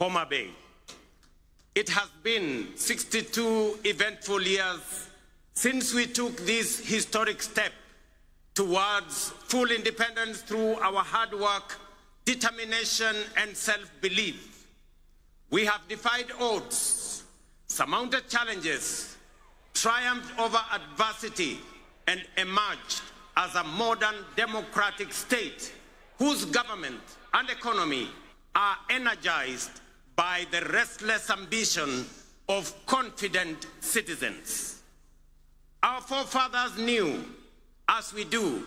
Homa Bay. It has been 62 eventful years since we took this historic step towards full independence through our hard work, determination, and self-belief. We have defied odds, surmounted challenges, triumphed over adversity, and emerged as a modern democratic state whose government and economy are energized by the restless ambition of confident citizens. Our forefathers knew, as we do,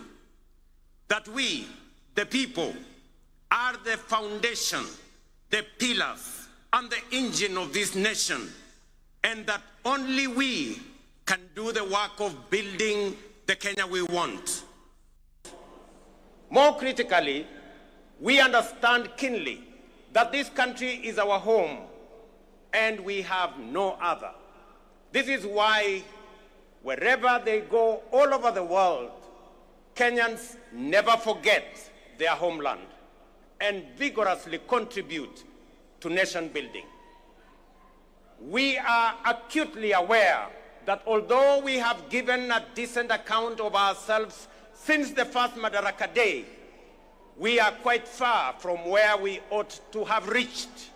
that we, the people, are the foundation, the pillars, and the engine of this nation, and that only we can do the work of building the Kenya we want. More critically, we understand keenly that this country is our home and we have no other. This is why wherever they go all over the world, Kenyans never forget their homeland and vigorously contribute to nation building. We are acutely aware that although we have given a decent account of ourselves since the first Madaraka day, we are quite far from where we ought to have reached.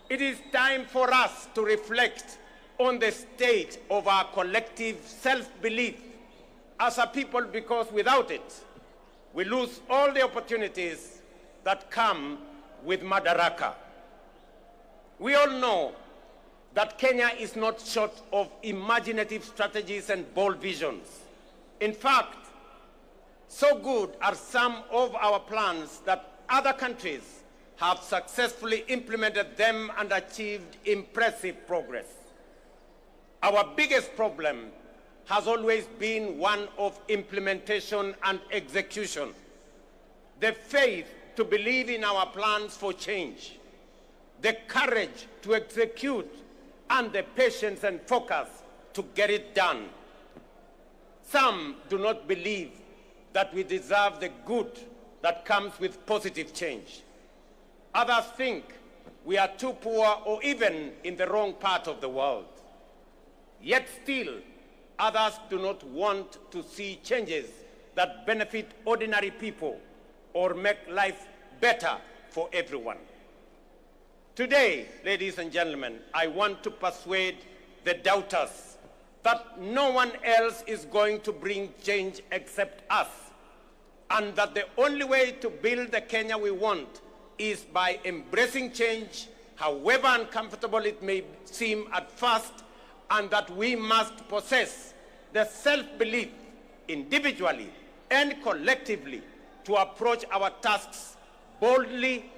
It is time for us to reflect on the state of our collective self-belief as a people, because without it, we lose all the opportunities that come with Madaraka. We all know that Kenya is not short of imaginative strategies and bold visions. In fact, so good are some of our plans that other countries have successfully implemented them and achieved impressive progress. Our biggest problem has always been one of implementation and execution. The faith to believe in our plans for change, the courage to execute, and the patience and focus to get it done. Some do not believe that we deserve the good that comes with positive change. Others think we are too poor or even in the wrong part of the world. Yet still, others do not want to see changes that benefit ordinary people or make life better for everyone. Today, ladies and gentlemen, I want to persuade the doubters that no one else is going to bring change except us, and that the only way to build the Kenya we want is by embracing change, however uncomfortable it may seem at first, and that we must possess the self-belief individually and collectively to approach our tasks boldly,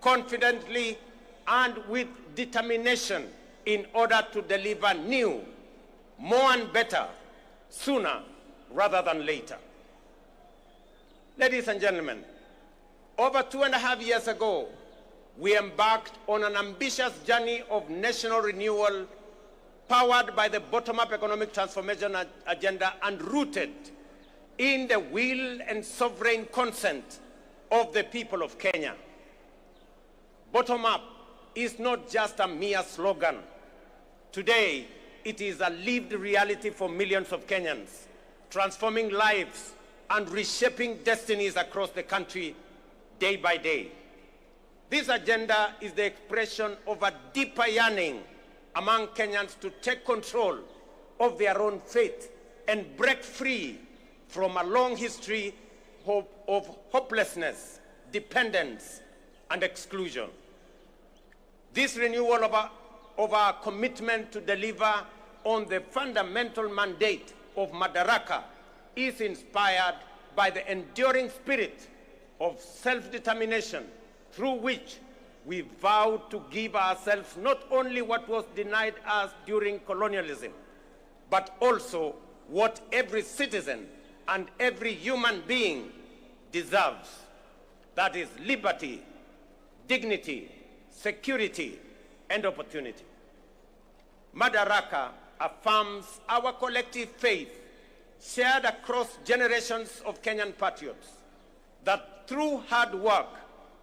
confidently, and with determination in order to deliver new, more and better, sooner rather than later. Ladies and gentlemen, over 2.5 years ago, we embarked on an ambitious journey of national renewal powered by the bottom-up economic transformation agenda and rooted in the will and sovereign consent of the people of Kenya. Bottom-up is not just a mere slogan. Today, it is a lived reality for millions of Kenyans, transforming lives and reshaping destinies across the country day by day. This agenda is the expression of a deeper yearning among Kenyans to take control of their own fate and break free from a long history of hopelessness, dependence, and exclusion. This renewal of our commitment to deliver on the fundamental mandate of Madaraka is inspired by the enduring spirit of self-determination through which we vow to give ourselves not only what was denied us during colonialism, but also what every citizen and every human being deserves. That is liberty, dignity, security, and opportunity. Madaraka affirms our collective faith, shared across generations of Kenyan patriots, that through hard work,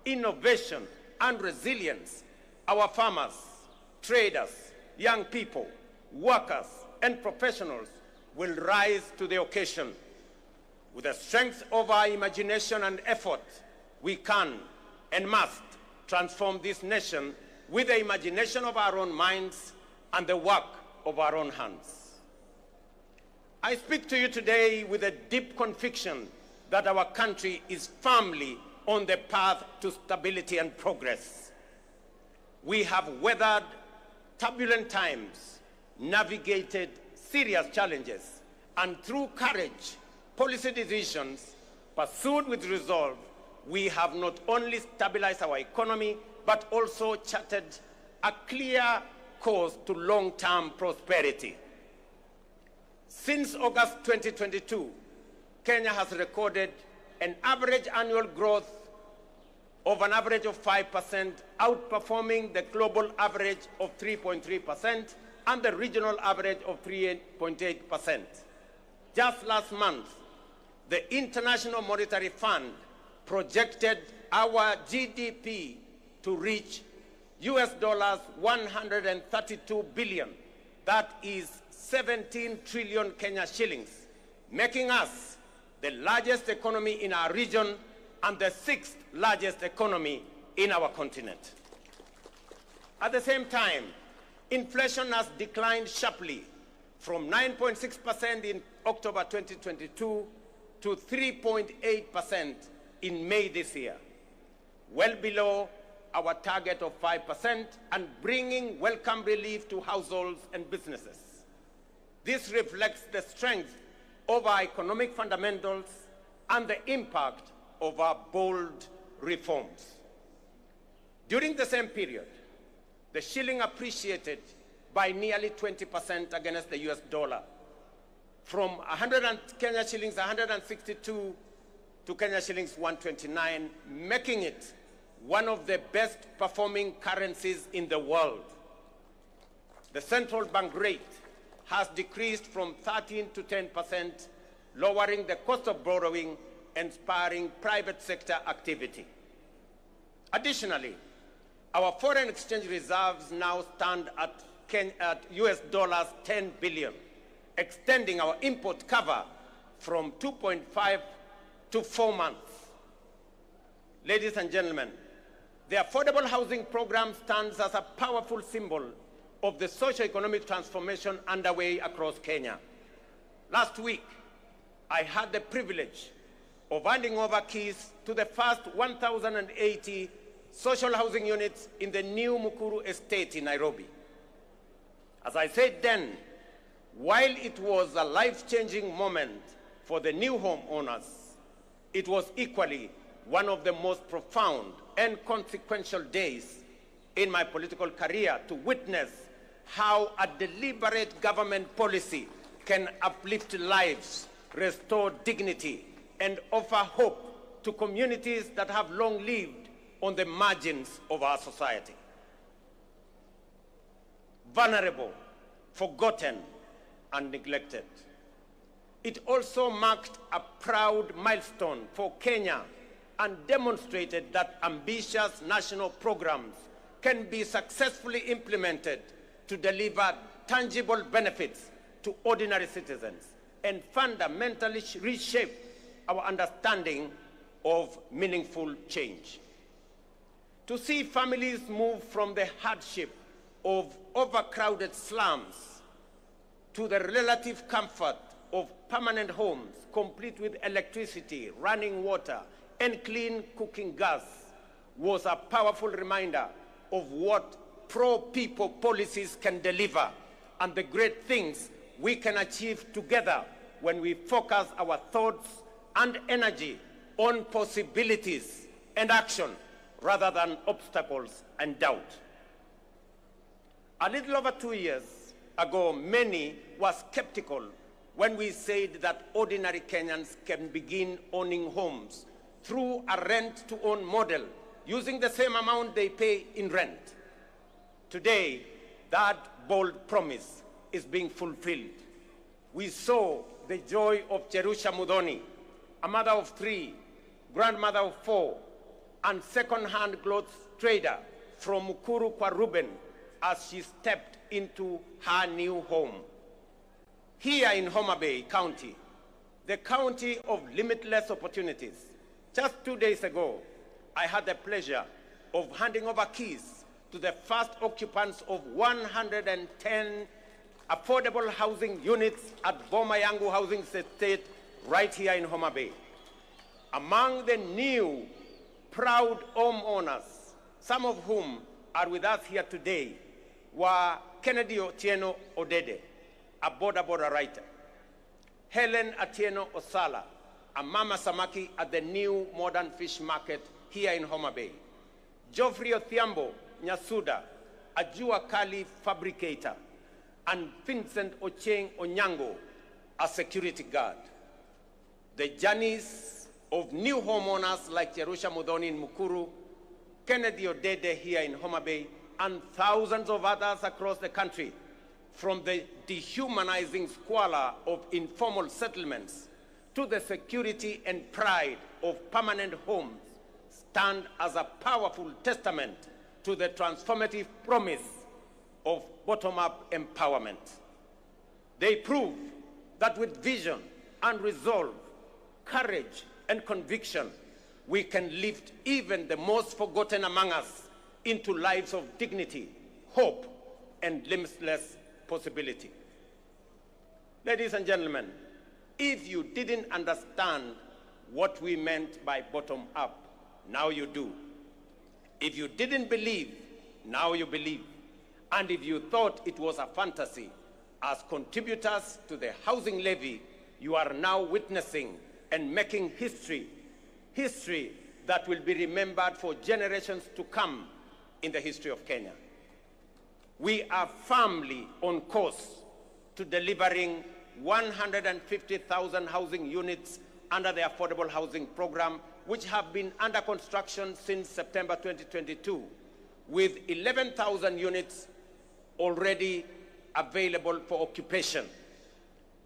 innovation, and resilience, our farmers, traders, young people, workers, and professionals will rise to the occasion. With the strength of our imagination and effort, we can and must transform this nation with the imagination of our own minds and the work of our own hands. I speak to you today with a deep conviction that our country is firmly on the path to stability and progress. We have weathered turbulent times, navigated serious challenges, and through courage, policy decisions pursued with resolve, we have not only stabilized our economy, but also charted a clear course to long-term prosperity. Since August 2022, Kenya has recorded an average annual growth of an average of 5%, outperforming the global average of 3.3% and the regional average of 3.8%. Just last month, the International Monetary Fund projected our GDP to reach US dollars 132 billion. That is 17 trillion Kenya shillings, making us the largest economy in our region and the 6th largest economy in our continent. At the same time, inflation has declined sharply from 9.6% in October 2022 to 3.8% in May this year, well below our target of 5% and bringing welcome relief to households and businesses. This reflects the strength of our economic fundamentals and the impact of our bold reforms. During the same period, the shilling appreciated by nearly 20% against the US dollar, from Kenya shillings 162 to Kenya shillings 129, making it one of the best performing currencies in the world. The central bank rate has decreased from 13 to 10%, lowering the cost of borrowing and spurring private sector activity. Additionally, our foreign exchange reserves now stand at US dollars 10 billion, extending our import cover from 2.5 to 4 months. Ladies and gentlemen, the affordable housing program stands as a powerful symbol of the socio-economic transformation underway across Kenya. Last week, I had the privilege of handing over keys to the first 1,080 social housing units in the new Mukuru estate in Nairobi. As I said then, while it was a life-changing moment for the new homeowners, it was equally one of the most profound and consequential days in my political career to witness how a deliberate government policy can uplift lives, restore dignity, and offer hope to communities that have long lived on the margins of our society. Vulnerable, forgotten, and neglected. It also marked a proud milestone for Kenya and demonstrated that ambitious national programs can be successfully implemented to deliver tangible benefits to ordinary citizens and fundamentally reshape our understanding of meaningful change. To see families move from the hardship of overcrowded slums to the relative comfort of permanent homes, complete with electricity, running water, and clean cooking gas, was a powerful reminder of what pro-people policies can deliver and the great things we can achieve together when we focus our thoughts and energy on possibilities and action rather than obstacles and doubt. A little over 2 years ago, many were skeptical when we said that ordinary Kenyans can begin owning homes through a rent-to-own model using the same amount they pay in rent. Today, that bold promise is being fulfilled. We saw the joy of Cherusha Mudhoni, a mother of 3, grandmother of 4, and second-hand clothes trader from Mukuru kwa Ruben as she stepped into her new home. Here in Homa Bay County, the county of limitless opportunities, just 2 days ago, I had the pleasure of handing over keys to the first occupants of 110 affordable housing units at Boma Yangu Housing Estate right here in Homa Bay. Among the new proud homeowners, some of whom are with us here today, were Kennedy Otieno Odede, a border writer, Helen Atieno Osala, a mama samaki at the new modern fish market here in Homa Bay, Geoffrey Othiambo Nyasuda, a Jua Kali fabricator, and Vincent Ocheng Onyango, a security guard. The journeys of new homeowners like Jerusha Mudhoni in Mukuru, Kennedy Odede here in Homa Bay, and thousands of others across the country, from the dehumanizing squalor of informal settlements to the security and pride of permanent homes, stand as a powerful testament to the transformative promise of bottom-up empowerment. They prove that with vision and resolve, courage and conviction, we can lift even the most forgotten among us into lives of dignity, hope, and limitless possibility. Ladies and gentlemen, if you didn't understand what we meant by bottom-up, now you do. If you didn't believe, now you believe. And if you thought it was a fantasy, as contributors to the housing levy, you are now witnessing and making history that will be remembered for generations to come in the history of Kenya. We are firmly on course to delivering 150,000 housing units under the Affordable Housing Program, which have been under construction since September 2022, with 11,000 units already available for occupation.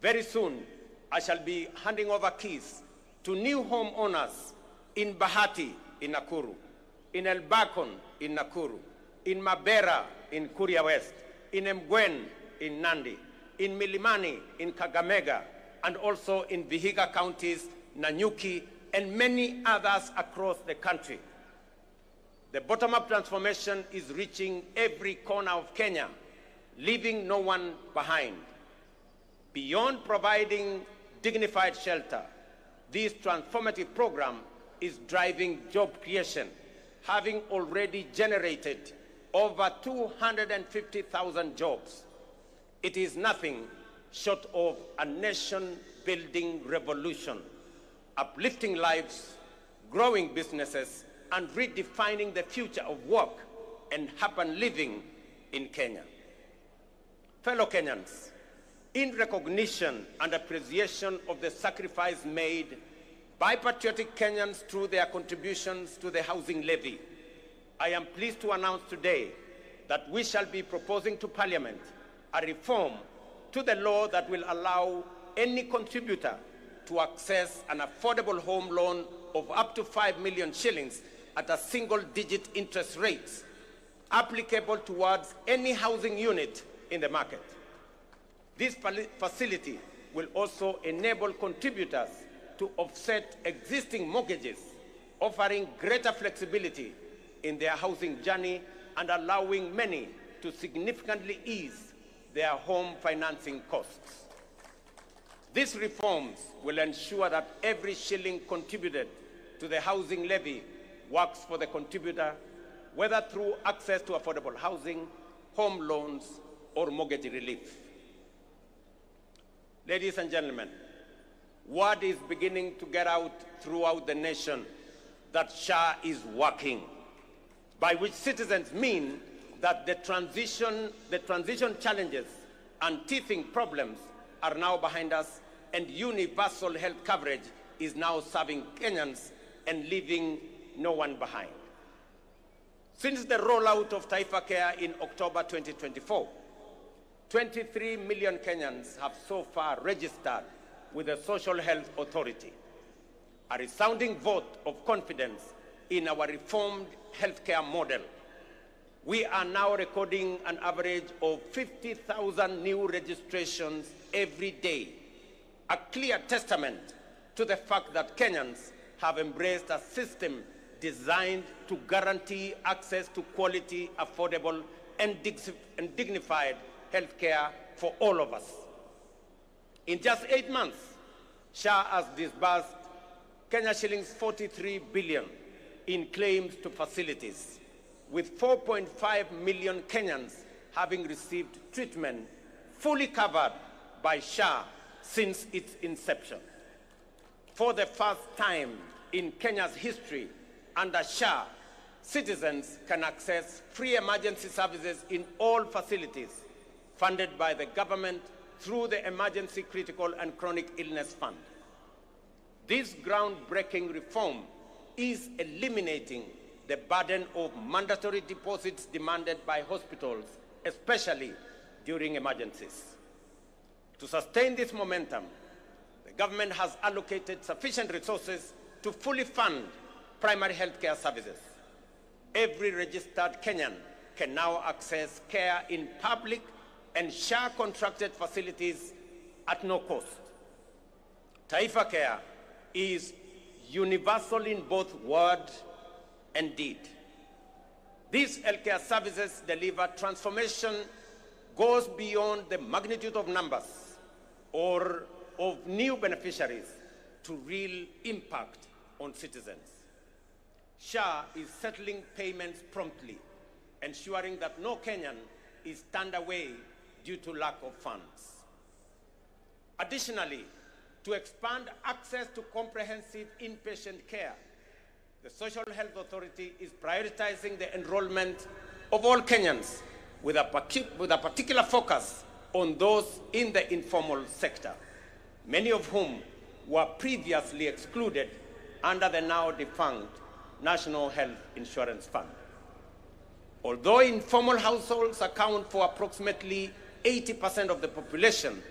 Very soon, I shall be handing over keys to new homeowners in Bahati in Nakuru, in Elbakon in Nakuru, in Mabera in Kuria West, in Mgwen in Nandi, in Milimani in Kakamega, and also in Vihiga counties, Nanyuki, and many others across the country. The bottom-up transformation is reaching every corner of Kenya, leaving no one behind. Beyond providing dignified shelter, this transformative program is driving job creation, having already generated over 250,000 jobs. It is nothing short of a nation-building revolution, uplifting lives, growing businesses, and redefining the future of work and urban living in Kenya. Fellow Kenyans, in recognition and appreciation of the sacrifice made by patriotic Kenyans through their contributions to the housing levy, I am pleased to announce today that we shall be proposing to Parliament a reform to the law that will allow any contributor to access an affordable home loan of up to 5 million shillings at a single-digit interest rate, applicable towards any housing unit in the market. This facility will also enable contributors to offset existing mortgages, offering greater flexibility in their housing journey and allowing many to significantly ease their home financing costs. These reforms will ensure that every shilling contributed to the housing levy works for the contributor, whether through access to affordable housing, home loans, or mortgage relief. Ladies and gentlemen, word is beginning to get out throughout the nation that SHA is working, by which citizens mean that the transition challenges and teething problems are now behind us, and universal health coverage is now serving Kenyans and leaving no one behind. Since the rollout of Taifa Care in October 2024, 23 million Kenyans have so far registered with the Social Health Authority, a resounding vote of confidence in our reformed healthcare model. we are now recording an average of 50,000 new registrations every day, a clear testament to the fact that Kenyans have embraced a system designed to guarantee access to quality, affordable, and dignified health care for all of us. In just 8 months, SHA has disbursed Kenya shillings 43 billion in claims to facilities, with 4.5 million Kenyans having received treatment fully covered by SHA since its inception. For the first time in Kenya's history, under SHA, citizens can access free emergency services in all facilities funded by the government through the Emergency Critical and Chronic Illness Fund. This groundbreaking reform is eliminating the burden of mandatory deposits demanded by hospitals, especially during emergencies. To sustain this momentum, the government has allocated sufficient resources to fully fund primary health care services. Every registered Kenyan can now access care in public and SHA-contracted facilities at no cost. Taifa Care is universal in both word and deed. These healthcare services deliver transformation goes beyond the magnitude of numbers or of new beneficiaries to real impact on citizens. SHA is settling payments promptly, ensuring that no Kenyan is turned away due to lack of funds. Additionally, to expand access to comprehensive inpatient care, the Social Health Authority is prioritizing the enrollment of all Kenyans with a particular focus on those in the informal sector, many of whom were previously excluded under the now defunct National Health Insurance Fund. Although informal households account for approximately 80% of the population,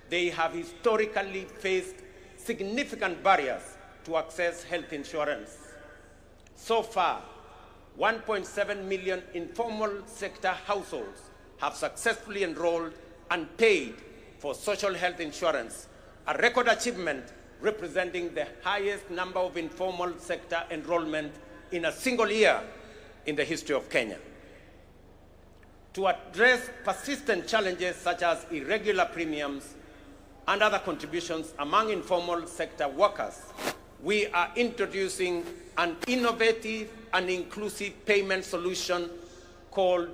they have historically faced significant barriers to access health insurance. So far, 1.7 million informal sector households have successfully enrolled and paid for social health insurance, a record achievement representing the highest number of informal sector enrollment in a single year in the history of Kenya. To address persistent challenges such as irregular premiums and other contributions among informal sector workers, we are introducing an innovative and inclusive payment solution called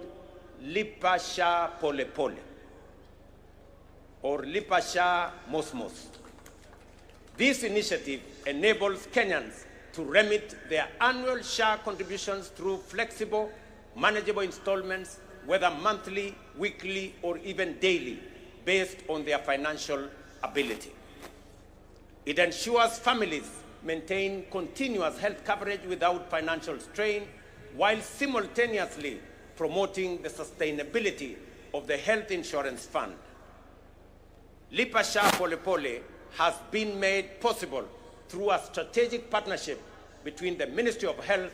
Lipa SHA Pole Pole, or Lipa SHA Mos Mos. This initiative enables Kenyans to remit their annual SHA contributions through flexible, manageable installments, whether monthly, weekly, or even daily, based on their financial ability. It ensures families maintain continuous health coverage without financial strain, while simultaneously promoting the sustainability of the health insurance fund. Lipa SHA Pole Pole has been made possible through a strategic partnership between the Ministry of Health,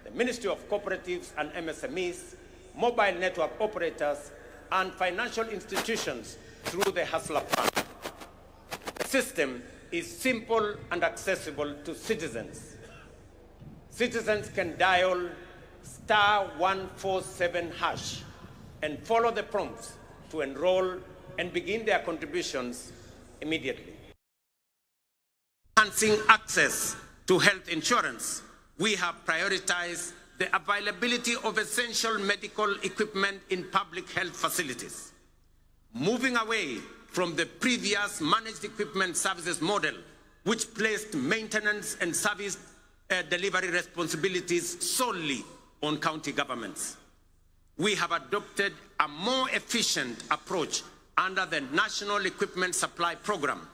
the Ministry of Cooperatives and MSMEs, mobile network operators, and financial institutions through the Hustler Fund. The system is simple and accessible to citizens. Citizens can dial *147# and follow the prompts to enroll and begin their contributions immediately. Enhancing access to health insurance, we have prioritized the availability of essential medical equipment in public health facilities, moving away from the previous managed equipment services model, which placed maintenance and service delivery responsibilities solely on county governments. We have adopted a more efficient approach under the National Equipment Supply Program.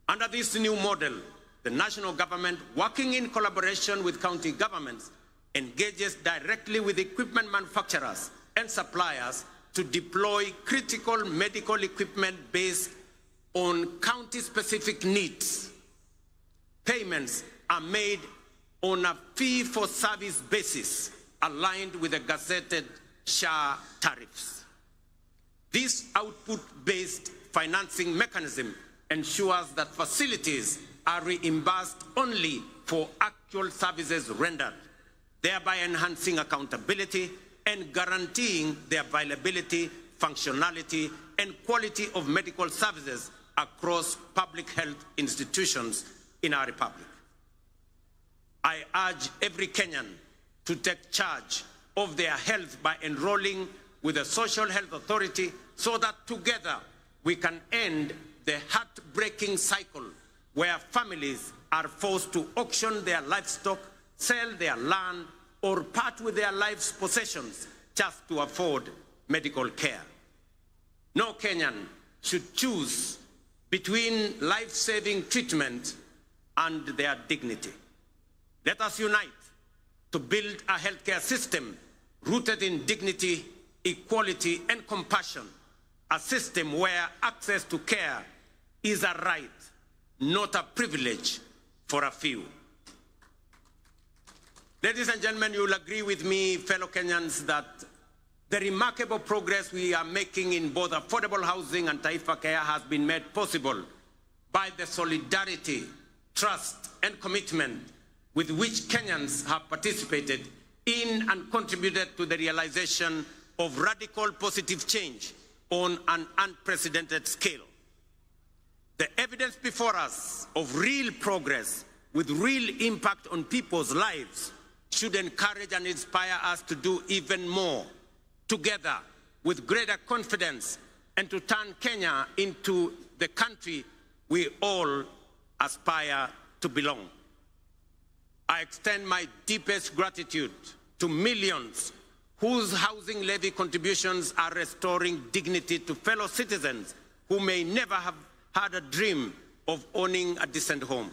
Under this new model, the national government, working in collaboration with county governments, engages directly with equipment manufacturers and suppliers to deploy critical medical equipment based on county-specific needs. Payments are made on a fee-for-service basis, aligned with the gazetted SHA tariffs. This output-based financing mechanism ensures that facilities are reimbursed only for actual services rendered, thereby enhancing accountability and guaranteeing the availability, functionality, and quality of medical services across public health institutions in our republic. I urge every Kenyan to take charge of their health by enrolling with the Social Health Authority so that together we can end the heartbreaking cycle where families are forced to auction their livestock, sell their land, or part with their life's possessions just to afford medical care. No Kenyan should choose between life-saving treatment and their dignity. Let us unite to build a healthcare system rooted in dignity, equality, and compassion, a system where access to care is a right, not a privilege for a few. Ladies and gentlemen, you will agree with me, fellow Kenyans, that the remarkable progress we are making in both affordable housing and Taifa Care has been made possible by the solidarity, trust, and commitment with which Kenyans have participated in and contributed to the realization of radical positive change on an unprecedented scale. The evidence before us of real progress with real impact on people's lives should encourage and inspire us to do even more together with greater confidence and to turn Kenya into the country we all aspire to belong. I extend my deepest gratitude to millions whose housing levy contributions are restoring dignity to fellow citizens who may never have had a dream of owning a decent home.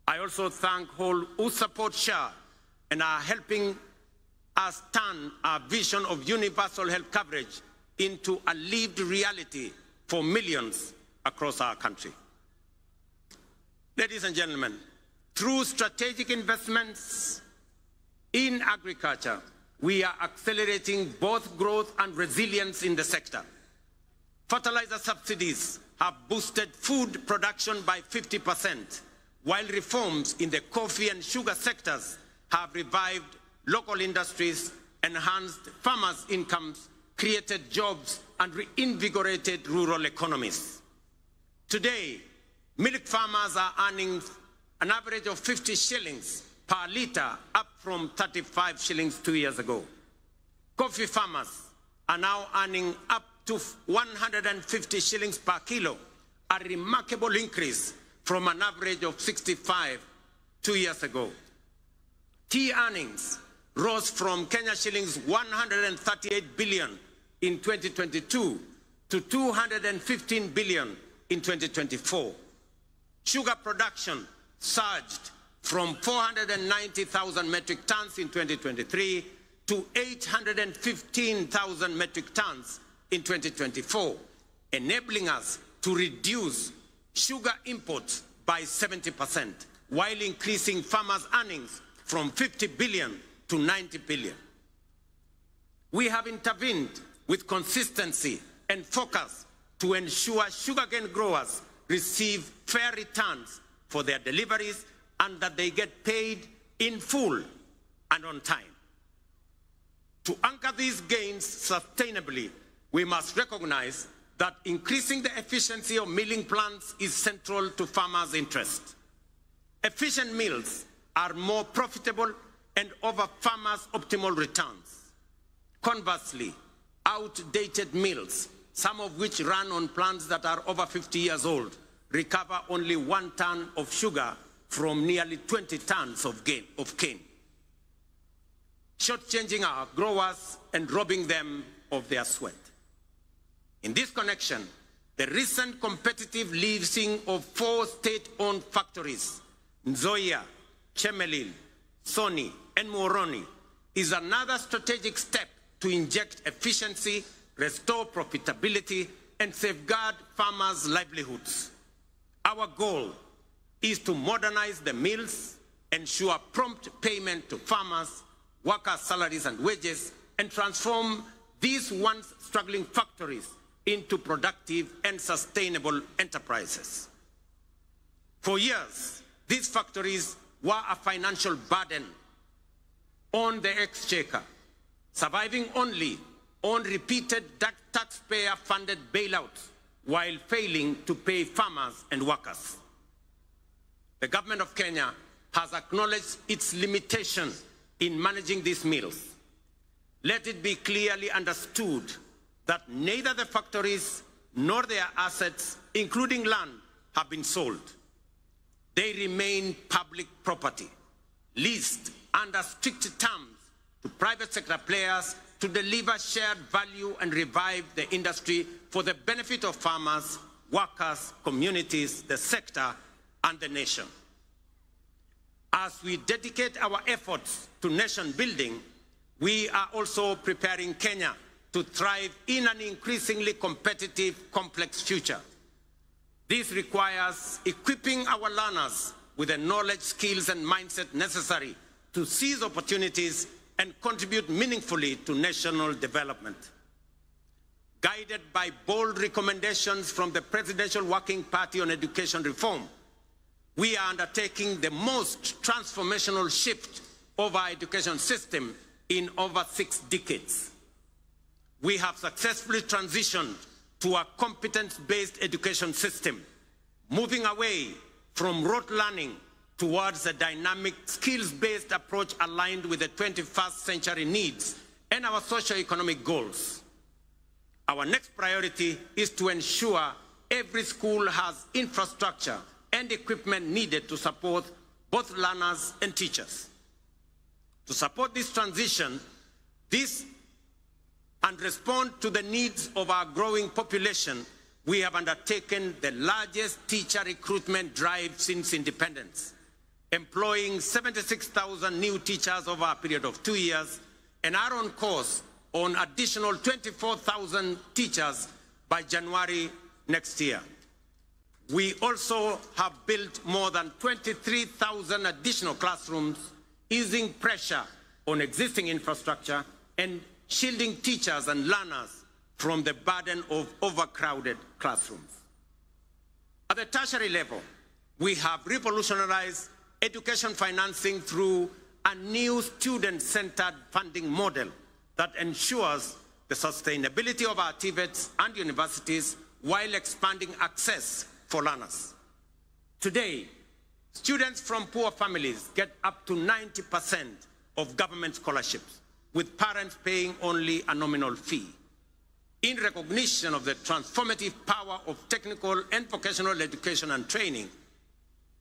I also thank all who support SHA and are helping us turn our vision of universal health coverage into a lived reality for millions across our country. Ladies and gentlemen, through strategic investments in agriculture, we are accelerating both growth and resilience in the sector. Fertilizer subsidies have boosted food production by 50%, while reforms in the coffee and sugar sectors have revived local industries, enhanced farmers' incomes, created jobs, and reinvigorated rural economies. Today, milk farmers are earning an average of 50 shillings per litre, up from 35 shillings 2 years ago. Coffee farmers are now earning up to 150 shillings per kilo, a remarkable increase from an average of 65 2 years ago. Tea earnings rose from Kenya shillings 138 billion in 2022 to 215 billion in 2024. Sugar production surged from 490,000 metric tons in 2023 to 815,000 metric tons in 2024, enabling us to reduce sugar imports by 70%, while increasing farmers' earnings from 50 billion to 90 billion. We have intervened with consistency and focus to ensure sugarcane growers receive fair returns for their deliveries and that they get paid in full and on time. To anchor these gains sustainably, we must recognize that increasing the efficiency of milling plants is central to farmers' interest. Efficient mills are more profitable and offer farmers optimal returns. Conversely, outdated mills, some of which run on plants that are over 50 years old, recover only 1 ton of sugar from nearly 20 tons of cane, shortchanging our growers and robbing them of their sweat. In this connection, the recent competitive leasing of 4 state-owned factories, Nzoia, Chemelil, Sony, and Moroni, is another strategic step to inject efficiency, restore profitability, and safeguard farmers' livelihoods. Our goal is to modernize the mills, ensure prompt payment to farmers, workers' salaries and wages, and transform these once struggling factories into productive and sustainable enterprises. For years, these factories were a financial burden on the exchequer, surviving only on repeated taxpayer-funded bailouts while failing to pay farmers and workers. The government of Kenya has acknowledged its limitation in managing these mills. Let it be clearly understood that neither the factories nor their assets, including land, have been sold. They remain public property, leased under strict terms to private sector players to deliver shared value and revive the industry for the benefit of farmers, workers, communities, the sector, and the nation. As we dedicate our efforts to nation building, we are also preparing Kenya to thrive in an increasingly competitive, complex future. This requires equipping our learners with the knowledge, skills, and mindset necessary to seize opportunities and contribute meaningfully to national development. Guided by bold recommendations from the Presidential Working Party on Education Reform, we are undertaking the most transformational shift of our education system in over 6 decades. We have successfully transitioned to a competence-based education system, moving away from rote learning towards a dynamic, skills-based approach aligned with the 21st century needs and our socio-economic goals. Our next priority is to ensure every school has infrastructure and equipment needed to support both learners and teachers. To support this transition, and respond to the needs of our growing population, we have undertaken the largest teacher recruitment drive since independence, employing 76,000 new teachers over a period of 2 years, and are on course on additional 24,000 teachers by January next year. We also have built more than 23,000 additional classrooms, easing pressure on existing infrastructure and shielding teachers and learners from the burden of overcrowded classrooms. At the tertiary level, we have revolutionized education financing through a new student-centered funding model that ensures the sustainability of our TVETs and universities while expanding access for learners. Today, students from poor families get up to 90% of government scholarships, with parents paying only a nominal fee. In recognition of the transformative power of technical and vocational education and training,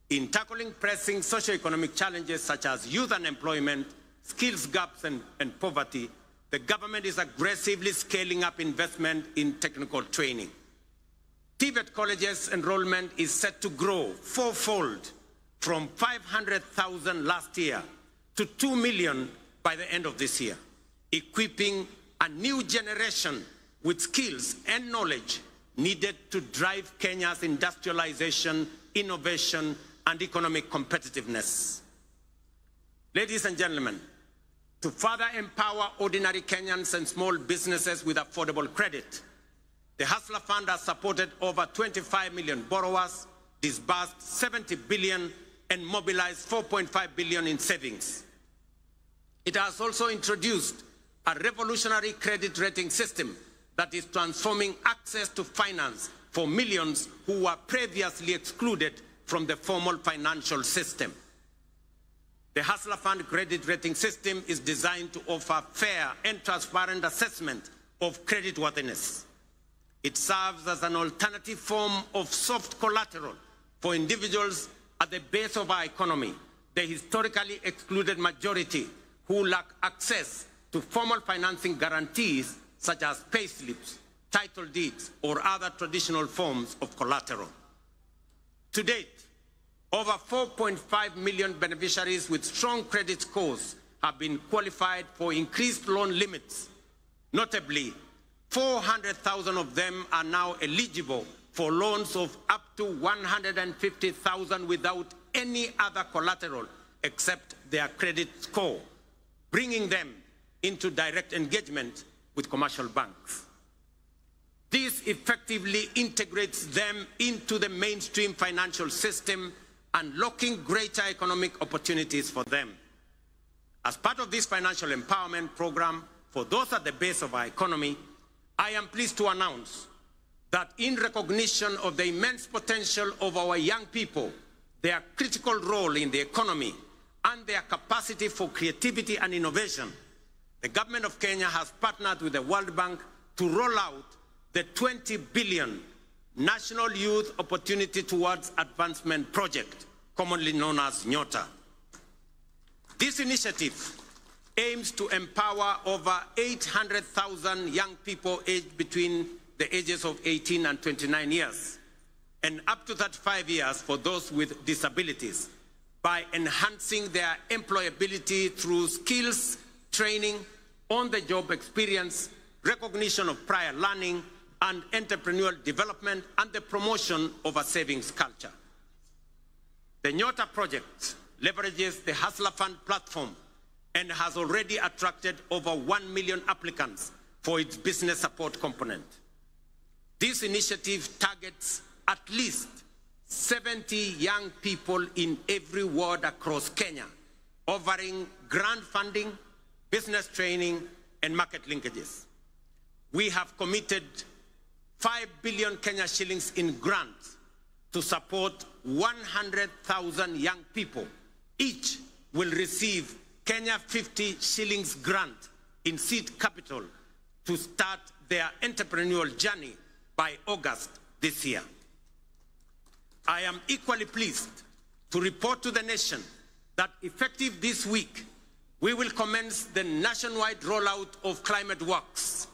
in tackling pressing socioeconomic challenges such as youth unemployment, skills gaps, and poverty, the government is aggressively scaling up investment in technical training. TVET colleges enrollment is set to grow 4-fold from 500,000 last year to 2 million by the end of this year, equipping a new generation with skills and knowledge needed to drive Kenya's industrialization, innovation, and economic competitiveness. Ladies and gentlemen, to further empower ordinary Kenyans and small businesses with affordable credit, the Hustler Fund has supported over 25 million borrowers, disbursed 70 billion, and mobilized 4.5 billion in savings. It has also introduced a revolutionary credit rating system that is transforming access to finance for millions who were previously excluded from the formal financial system. The Hustler Fund credit rating system is designed to offer fair and transparent assessment of creditworthiness. It serves as an alternative form of soft collateral for individuals at the base of our economy, the historically excluded majority who lack access to formal financing guarantees such as payslips, title deeds, or other traditional forms of collateral. To date, over 4.5 million beneficiaries with strong credit scores have been qualified for increased loan limits. Notably, 400,000 of them are now eligible for loans of up to 150,000 without any other collateral except their credit score, bringing them into direct engagement with commercial banks. This effectively integrates them into the mainstream financial system, unlocking greater economic opportunities for them. As part of this financial empowerment program for those at the base of our economy, I am pleased to announce that in recognition of the immense potential of our young people, their critical role in the economy, and their capacity for creativity and innovation, the government of Kenya has partnered with the World Bank to roll out the 20 billion National Youth Opportunity Towards Advancement Project, commonly known as NYOTA. This initiative aims to empower over 800,000 young people aged between the ages of 18 and 29 years, and up to 35 years for those with disabilities, by enhancing their employability through skills, training, on-the-job experience, recognition of prior learning, and entrepreneurial development, and the promotion of a savings culture. The NYOTA project leverages the Hustler Fund platform and has already attracted over 1 million applicants for its business support component. This initiative targets at least 70 young people in every ward across Kenya, offering grant funding, business training, and market linkages. We have committed 5 billion Kenya shillings in grants to support 100,000 young people. Each will receive Kenya 50 shillings grant in seed capital to start their entrepreneurial journey by August this year. I am equally pleased to report to the nation that effective this week, we will commence the nationwide rollout of Climate Works,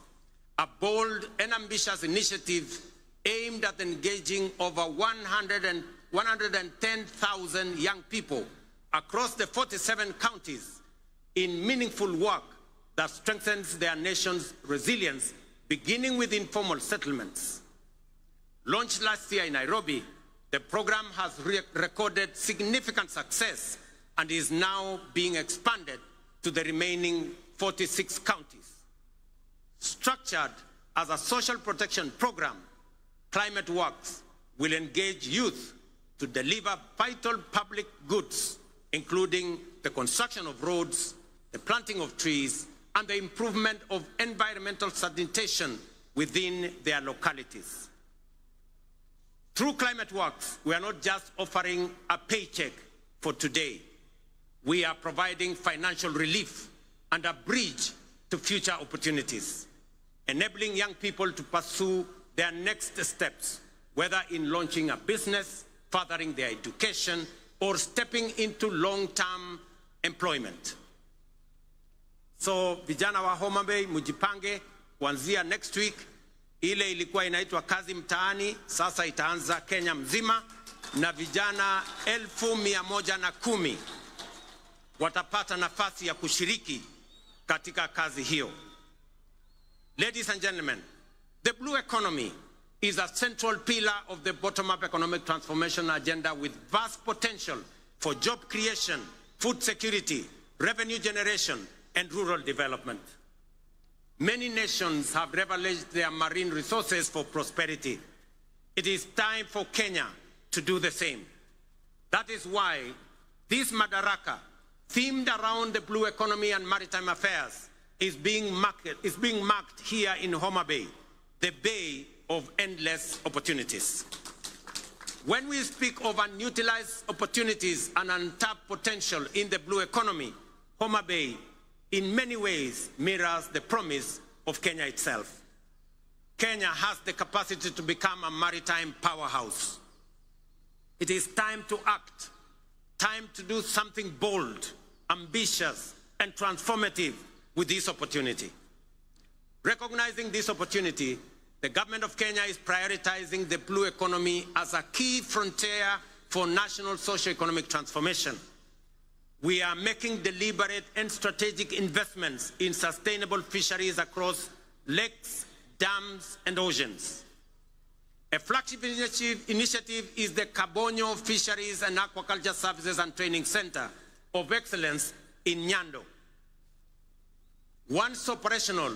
a bold and ambitious initiative aimed at engaging over 110,000 young people across the 47 counties in meaningful work that strengthens their nation's resilience, beginning with informal settlements. Launched last year in Nairobi, the program has recorded significant success and is now being expanded to the remaining 46 counties. Structured as a social protection program, Climate Works will engage youth to deliver vital public goods, including the construction of roads, the planting of trees, and the improvement of environmental sanitation within their localities. Through Climate Works, we are not just offering a paycheck for today. We are providing financial relief and a bridge to future opportunities, enabling young people to pursue their next steps, whether in launching a business, furthering their education, or stepping into long-term employment. So vijana wa Homa Bay, mujipange, kuanzia next week, ile ilikuwa inaitwa kazi mtaani, sasa itaanza Kenya mzima, na vijana 110,000 watapata nafasi ya kushiriki katika kazi hiyo. Ladies and gentlemen, the blue economy is a central pillar of the bottom-up economic transformation agenda with vast potential for job creation, food security, revenue generation, and rural development. Many nations have leveraged their marine resources for prosperity. It is time for Kenya to do the same. That is why this Madaraka, themed around the blue economy and maritime affairs, is being marked here in Homa Bay, the bay of endless opportunities. When we speak of unutilized opportunities and untapped potential in the blue economy, Homa Bay in many ways mirrors the promise of Kenya itself. Kenya has the capacity to become a maritime powerhouse. It is time to act, time to do something bold, ambitious, and transformative with this opportunity. Recognizing this opportunity, the government of Kenya is prioritizing the blue economy as a key frontier for national socio-economic transformation. We are making deliberate and strategic investments in sustainable fisheries across lakes, dams, and oceans. A flagship initiative is the Kabonyo Fisheries and Aquaculture Services and Training Center of Excellence in Nyando. Once operational,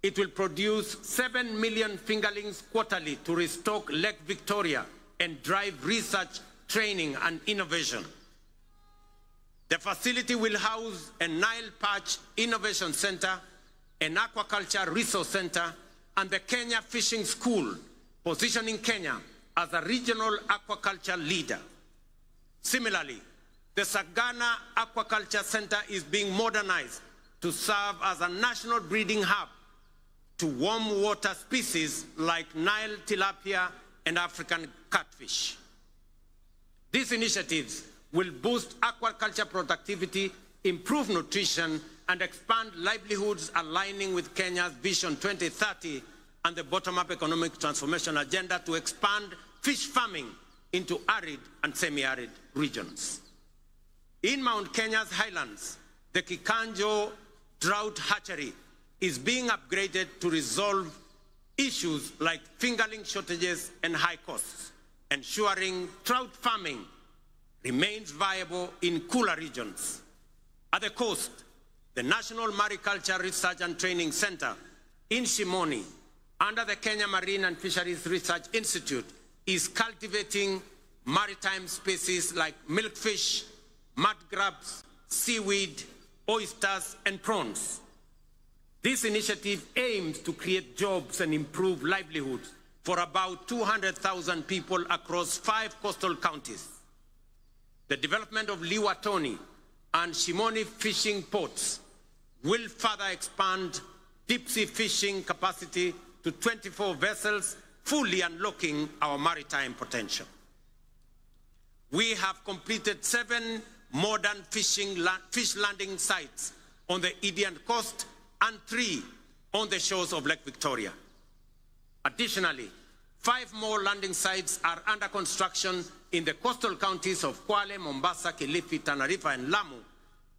it will produce 7 million fingerlings quarterly to restock Lake Victoria and drive research, training, and innovation. The facility will house a Nile Perch Innovation Center, an Aquaculture Resource Center, and the Kenya Fishing School, positioning Kenya as a regional aquaculture leader. Similarly, the Sagana Aquaculture Center is being modernized to serve as a national breeding hub to warm water species like Nile tilapia and African catfish. These initiatives will boost aquaculture productivity, improve nutrition, and expand livelihoods, aligning with Kenya's Vision 2030 and the bottom-up economic transformation agenda to expand fish farming into arid and semi-arid regions. In Mount Kenya's highlands, the Kikanjo drought hatchery is being upgraded to resolve issues like fingerling shortages and high costs, ensuring trout farming remains viable in cooler regions. At the coast, the National Mariculture Research and Training Center in Shimoni, under the Kenya Marine and Fisheries Research Institute, is cultivating maritime species like milkfish, mud crabs, seaweed, oysters, and prawns. This initiative aims to create jobs and improve livelihoods for about 200,000 people across 5 coastal counties. The development of Liwatoni and Shimoni fishing ports will further expand deep-sea fishing capacity to 24 vessels, fully unlocking our maritime potential. We have completed 7 modern fish landing sites on the Indian coast and 3 on the shores of Lake Victoria. Additionally, 5 more landing sites are under construction in the coastal counties of Kwale, Mombasa, Kilifi, Tana River, and Lamu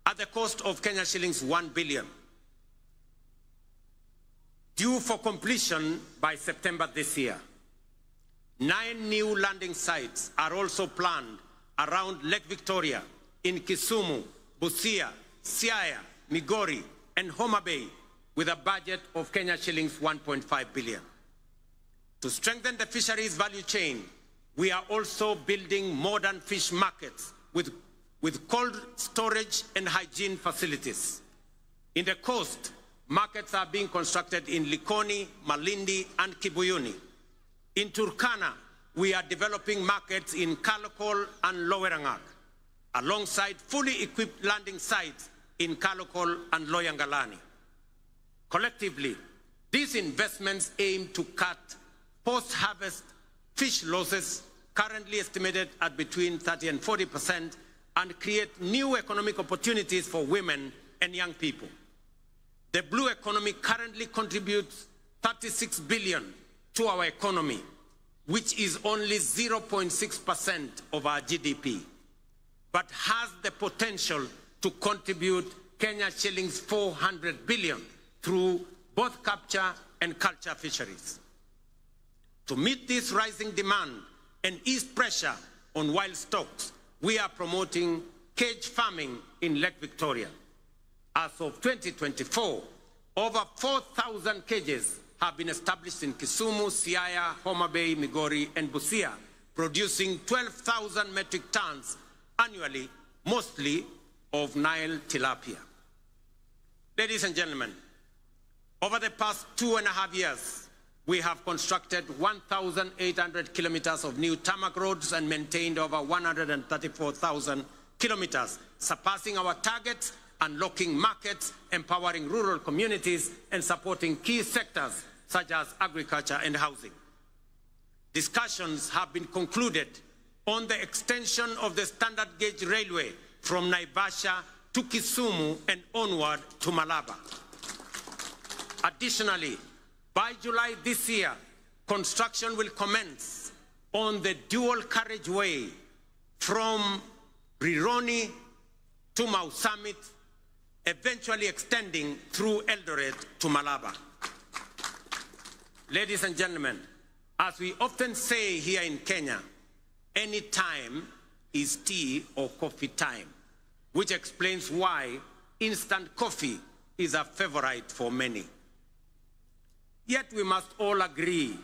at the cost of Kenya shillings 1 billion. Due for completion by September this year. 9 new landing sites are also planned around Lake Victoria, in Kisumu, Busia, Siaya, Migori, and Homa Bay, with a budget of Kenya shillings 1.5 billion. To strengthen the fisheries value chain, we are also building modern fish markets with cold storage and hygiene facilities. In the coast, markets are being constructed in Likoni, Malindi, and Kibuyuni. In Turkana, we are developing markets in Kalokol and Lowerangak, alongside fully equipped landing sites in Kalokol and Loyangalani. Collectively, these investments aim to cut post-harvest fish losses, currently estimated at between 30% and 40%, and create new economic opportunities for women and young people. The blue economy currently contributes 36 billion to our economy, which is only 0.6% of our GDP, but has the potential to contribute Kenya shillings 400 billion through both capture and culture fisheries. To meet this rising demand and ease pressure on wild stocks, we are promoting cage farming in Lake Victoria. As of 2024, over 4,000 cages have been established in Kisumu, Siaya, Homa Bay, Migori, and Busia, producing 12,000 metric tons annually, mostly of Nile tilapia. Ladies and gentlemen, over the past 2.5 years, we have constructed 1,800 kilometers of new tarmac roads and maintained over 134,000 kilometers, surpassing our targets, unlocking markets, empowering rural communities, and supporting key sectors such as agriculture and housing. Discussions have been concluded on the extension of the standard gauge railway from Naivasha to Kisumu and onward to Malaba. Additionally, by July this year, construction will commence on the dual carriageway from Rironi to Mau Summit, eventually extending through Eldoret to Malaba. Ladies and gentlemen, as we often say here in Kenya, any time is tea or coffee time, which explains why instant coffee is a favorite for many. Yet we must all agree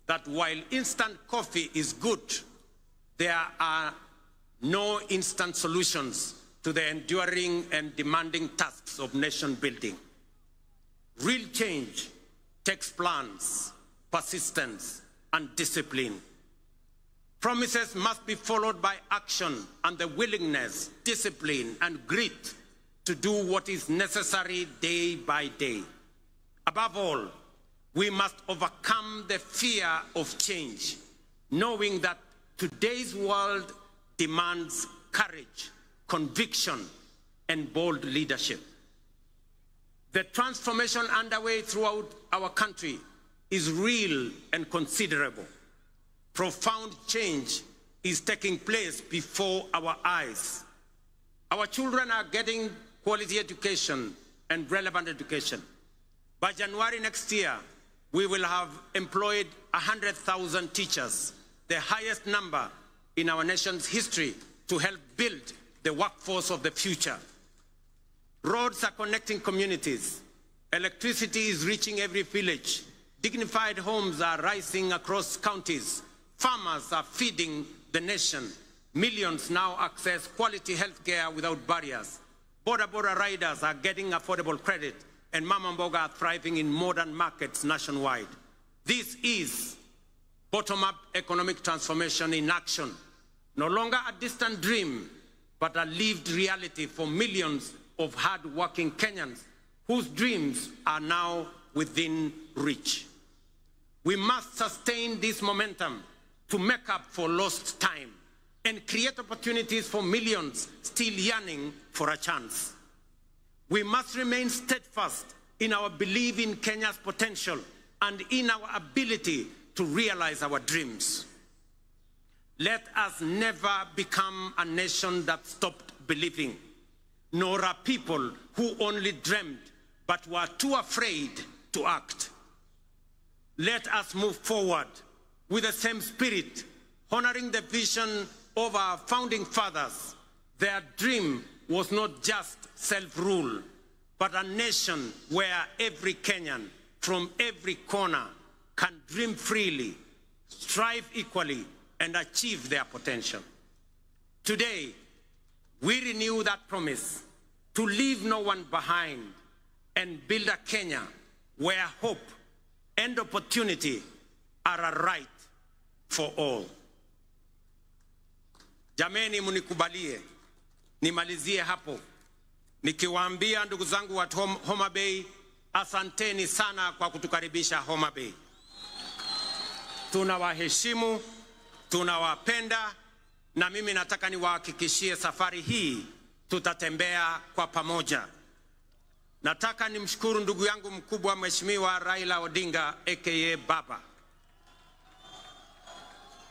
that while instant coffee is good, there are no instant solutions to the enduring and demanding tasks of nation building. Real change takes plans, persistence, and discipline. Promises must be followed by action and the willingness, discipline, and grit to do what is necessary day by day. Above all, we must overcome the fear of change, knowing that today's world demands courage, conviction, and bold leadership. The transformation underway throughout our country is real and considerable. Profound change is taking place before our eyes. Our children are getting quality education and relevant education. By January next year, we will have employed 100,000 teachers, the highest number in our nation's history, to help build the workforce of the future. Roads are connecting communities. Electricity is reaching every village. Dignified homes are rising across counties. Farmers are feeding the nation. Millions now access quality health care without barriers. Border riders are getting affordable credit, and Mama Mboga are thriving in modern markets nationwide. This is bottom-up economic transformation in action. No longer a distant dream, but a lived reality for millions of hard-working Kenyans whose dreams are now within reach. We must sustain this momentum to make up for lost time and create opportunities for millions still yearning for a chance. We must remain steadfast in our belief in Kenya's potential and in our ability to realize our dreams. Let us never become a nation that stopped believing, nor a people who only dreamed but were too afraid to act. Let us move forward with the same spirit, honoring the vision of our founding fathers. Their dream was not just self-rule, but a nation where every Kenyan from every corner can dream freely, strive equally, and achieve their potential. Today, we renew that promise to leave no one behind and build a Kenya where hope and opportunity are a right for all. Jameni, munikubalie nimalizie hapo nikiwaambia ndugu zangu wa Homa Bay, asanteni sana kwa kutukaribisha Homa Bay. Tunawaheshimu, tunawapenda, na mimi nataka niwahakikishie safari hii tutatembea kwa pamoja. Nataka nimshukuru ndugu yangu mkubwa Mheshimiwa Raila Odinga aka Baba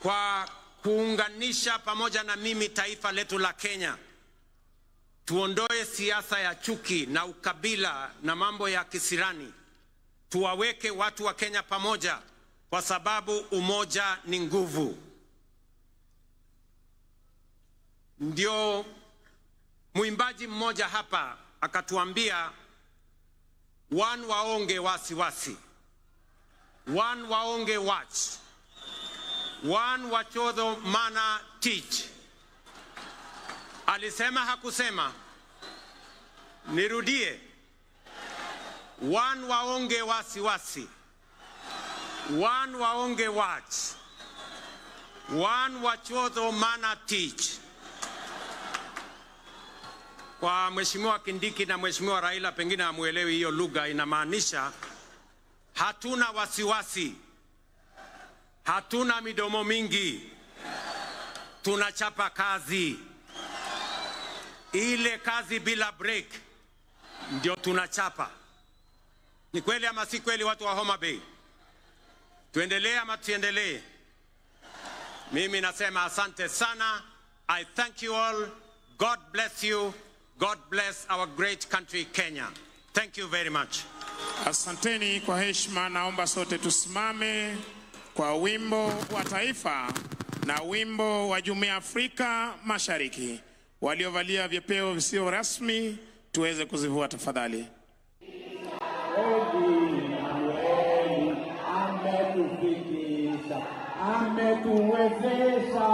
kwa kuunganisha pamoja na mimi taifa letu la Kenya. Tuondoe siasa ya chuki na ukabila na mambo ya kisirani. Tuwaweke watu wa Kenya pamoja kwa sababu umoja ni nguvu. Ndio muimbaji mmoja hapa akatuambia, one waonge wasiwasi, one waonge watch, one wachodho mana teach. Alisema hakusema? Nirudie. One waonge wasiwasi, one waonge watch, one wachodho mana teach. Kwa Mheshimiwa Kindiki na Mheshimiwa Raila pengine hamuelewi hiyo lugha, inamaanisha hatuna wasiwasi, hatuna midomo mingi, tunachapa kazi. Ile kazi bila break ndio tunachapa. Ni kweli ama si kweli watu wa Homa Bay? Tuendelee ama tuendelee? Mimi nasema asante sana. I thank you all. God bless you. God bless our great country Kenya. Thank you very much. Asanteni kwa heshima. Naomba sote tusimame kwa wimbo wa taifa na wimbo wa Jumuiya ya Afrika Mashariki. Waliovalia vyepeo visio rasmi tuweze kuzivua tafadhali. ametufikisha, ametuwezesha.